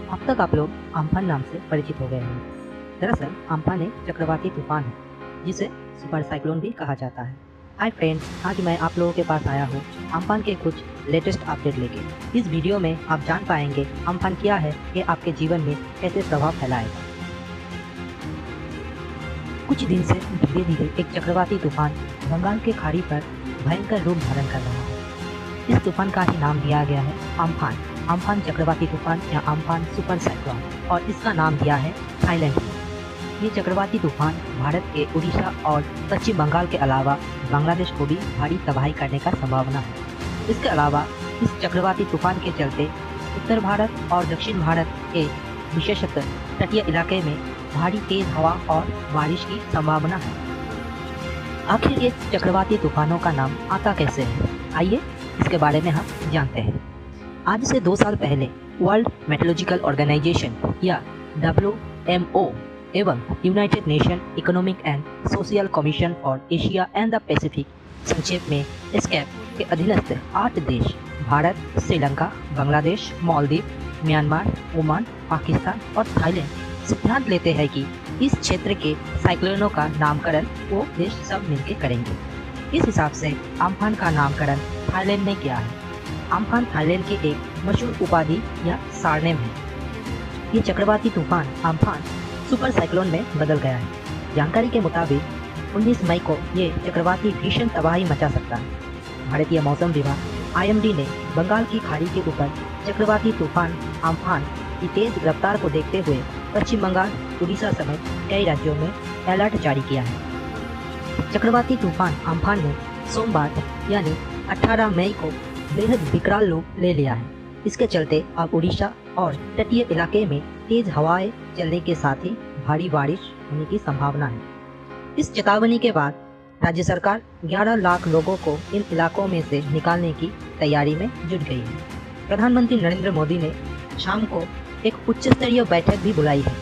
अब तक आप लोग अम्फान नाम से परिचित हो गए होंगे। दरअसल अम्फान एक चक्रवाती तूफान है जिसे सुपर साइक्लोन भी कहा जाता है। हाय फ्रेंड्स, आज मैं आप लोगों के पास आया हूँ अम्फान के कुछ लेटेस्ट अपडेट लेके। इस वीडियो में आप जान पाएंगे अम्फान क्या है, ये आपके जीवन में कैसे प्रभाव फैलाएगा। कुछ दिन से धीरे धीरे एक चक्रवाती तूफान बंगाल के खाड़ी पर भयंकर रूप धारण कर रहा है। इस तूफान का ही नाम दिया गया है अम्फान। अम्फान चक्रवाती तूफान या अम्फान सुपर साइक्लोन, और इसका नाम दिया है थाईलैंड में। ये चक्रवाती तूफान भारत के उड़ीसा और पश्चिम बंगाल के अलावा बांग्लादेश को भी भारी तबाही करने का संभावना है। इसके अलावा इस चक्रवाती तूफान के चलते उत्तर भारत और दक्षिण भारत के विशेषतः तटीय इलाके में भारी तेज हवा और बारिश की संभावना है। आखिर ये चक्रवाती तूफानों का नाम आता कैसे है, आइए इसके बारे में हम जानते हैं। आज से 2 साल पहले वर्ल्ड मेट्रोलॉजिकल ऑर्गेनाइजेशन या WMO एवं United nation economic and social commission for Asia and the Pacific, संक्षेप में एस्केप, के अधीनस्थ 8 देश भारत, श्रीलंका, बांग्लादेश, मालदीव, म्यांमार, ओमान, पाकिस्तान और थाईलैंड सिद्धांत लेते हैं कि इस क्षेत्र के साइक्लोनों का नामकरण वो देश सब मिलकर करेंगे। इस हिसाब से अम्फान का नामकरण थाईलैंड ने किया है। अम्फान थाईलैंड की एक मशहूर उपाधि या सारनेम है। ये चक्रवाती तूफान अम्फान सुपर साइक्लोन में बदल गया है। जानकारी के मुताबिक 19 मई को ये चक्रवाती भीषण तबाही मचा सकता है। भारतीय मौसम विभाग IMD ने बंगाल की खाड़ी के ऊपर चक्रवाती तूफान अम्फान की तेज रफ्तार को देखते हुए पश्चिम बंगाल, उड़ीसा समेत कई राज्यों में अलर्ट जारी किया है। चक्रवाती तूफान अम्फान ने सोमवार यानी 18 मई को बेहद विकराल रूप ले लिया है। इसके चलते अब उड़ीसा और तटीय इलाके में तेज हवाएं चलने के साथ ही भारी बारिश होने की संभावना है। इस चेतावनी के बाद राज्य सरकार 11 लाख लोगों को इन इलाकों में से निकालने की तैयारी में जुट गई है। प्रधानमंत्री नरेंद्र मोदी ने शाम को एक उच्च स्तरीय बैठक भी बुलाई है।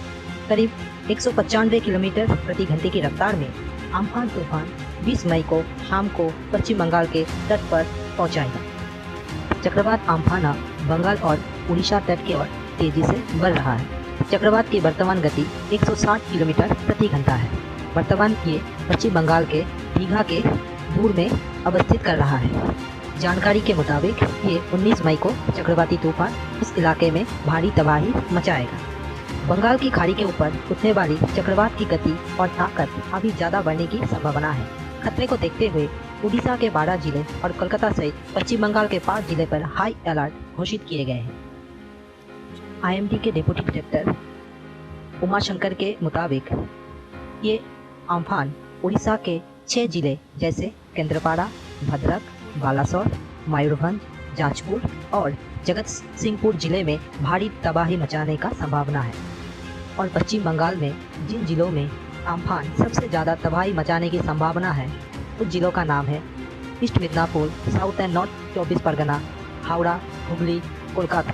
करीब 195 किलोमीटर प्रति घंटे की रफ्तार में अम्फान तूफान 20 मई को शाम को पश्चिम बंगाल के तट पर पहुंचाएगा। चक्रवात अम्फान बंगाल और उड़ीसा तट की ओर तेजी से बढ़ रहा है। चक्रवात की वर्तमान गति 160 किलोमीटर प्रति घंटा है। वर्तमान ये पश्चिम बंगाल के दीघा के दूर में अवस्थित कर रहा है। जानकारी के मुताबिक ये 19 मई को चक्रवाती तूफान इस इलाके में भारी तबाही मचाएगा। बंगाल की खाड़ी के ऊपर उठने वाली चक्रवात की गति और ताकत अभी ज़्यादा बढ़ने की संभावना है। खतरे को देखते हुए उड़ीसा के 12 जिले और कोलकाता सहित पश्चिम बंगाल के 5 जिले पर हाई अलर्ट घोषित किए गए हैं। IMD के डिप्टी डायरेक्टर उमाशंकर के मुताबिक ये अम्फान उड़ीसा के 6 जिले जैसे केंद्रपाड़ा, भद्रक, बालासोर, मयूरभंज, जाजपुर और जगत सिंहपुर जिले में भारी तबाही मचाने का संभावना है। और पश्चिम बंगाल में जिन जिलों में अम्फान सबसे ज़्यादा तबाही मचाने की संभावना है उन जिलों का नाम है east Midnapore, south and north 24 Pargana, Howrah, Hooghly, Kolkata.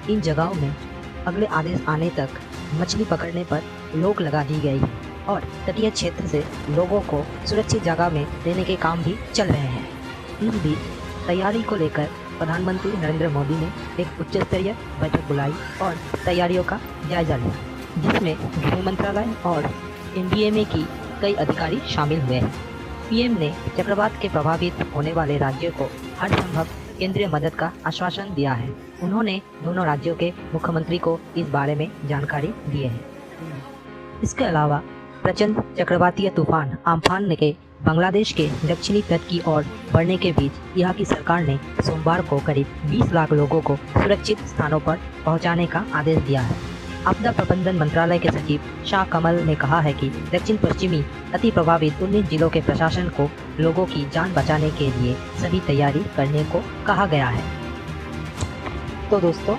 इन जगहों में अगले आदेश आने तक मछली पकड़ने पर रोक लगा दी गई है और तटीय क्षेत्र से लोगों को सुरक्षित जगह में लेने के काम भी चल रहे हैं। इस बीच तैयारी को लेकर प्रधानमंत्री नरेंद्र मोदी ने एक उच्च स्तरीय बैठक बुलाई और तैयारियों का जायजा लिया, जिसमें गृह मंत्रालय और NDMA की कई अधिकारी शामिल हुए हैं। PM ने चक्रवात के प्रभावित होने वाले राज्यों को हर संभव केंद्रीय मदद का आश्वासन दिया है। उन्होंने दोनों राज्यों के मुख्यमंत्री को इस बारे में जानकारी दी है। इसके अलावा प्रचंड चक्रवातीय तूफान अम्फान के बांग्लादेश के दक्षिणी तट की ओर बढ़ने के बीच यहाँ की सरकार ने सोमवार को करीब 20 लाख लोगों को सुरक्षित स्थानों पर पहुँचाने का आदेश दिया है। आपदा प्रबंधन मंत्रालय के सचिव शाह कमल ने कहा है कि दक्षिण पश्चिमी अति प्रभावित 19 जिलों के प्रशासन को लोगों की जान बचाने के लिए सभी तैयारी करने को कहा गया है। तो दोस्तों,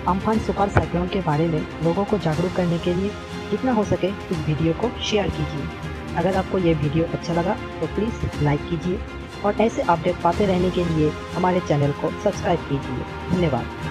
अम्फान सुपर साइक्लोन के बारे में लोगों को जागरूक करने के लिए जितना हो सके इस वीडियो को शेयर कीजिए। अगर आपको ये वीडियो अच्छा लगा तो प्लीज़ लाइक कीजिए और ऐसे अपडेट पाते रहने के लिए हमारे चैनल को सब्सक्राइब कीजिए। धन्यवाद।